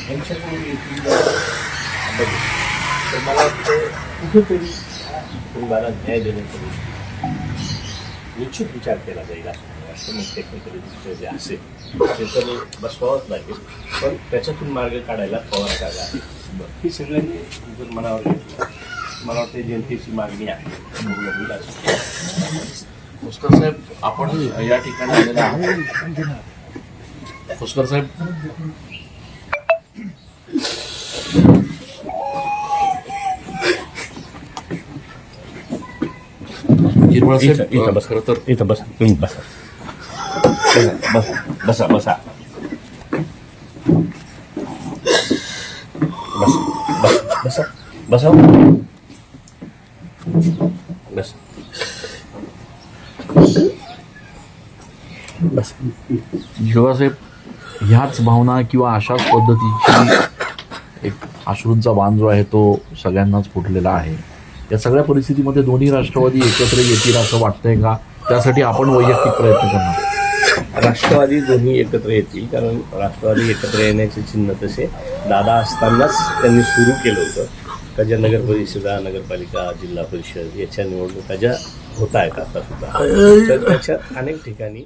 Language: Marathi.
यांच्याकडून येथील तर मला वाटतं कुठेतरी कुटुंबाला न्याय देण्याचा निश्चित विचार केला जाईल असं मग टेक्निकली दृष्ट्या जे असेल ते तर बसवावंच लागेल, पण त्याच्यातून मार्ग काढायला पवार काढला आहे. ही सगळ्यांनी जर मनावर घेतलं, मला वाटतं जनतेची मागणी आहे होईल असं. खोसकर साहेब, आपण या ठिकाणी आलेला आहात. खोसकर साहेब, निर्मळ साहेब, इथं बस, खरं तर इथं बसा, तुम्ही बसा बसा बसा बसा बसा बसा बस बस. साहेब, ह्याच भावना किंवा अशाच पद्धतीची एक अश्रूंचा बाण जो आहे तो सगळ्यांनाच फुटलेला आहे. या सगळ्या परिस्थितीमध्ये दोन्ही राष्ट्रवादी एकत्र येतील असं वाटतंय का? त्यासाठी आपण वैयक्तिक प्रयत्न करणार. राष्ट्रवादी दोन्ही एकत्र येतील, कारण राष्ट्रवादी एकत्र येण्याचे चिन्ह तसे दादा असतानाच त्यांनी सुरू केलं होतं. का ज्या नगर परिषदा, नगरपालिका, जिल्हा परिषद याच्या निवडणुका ज्या होत आहेत आता सुद्धा, तर त्याच्यात अनेक ठिकाणी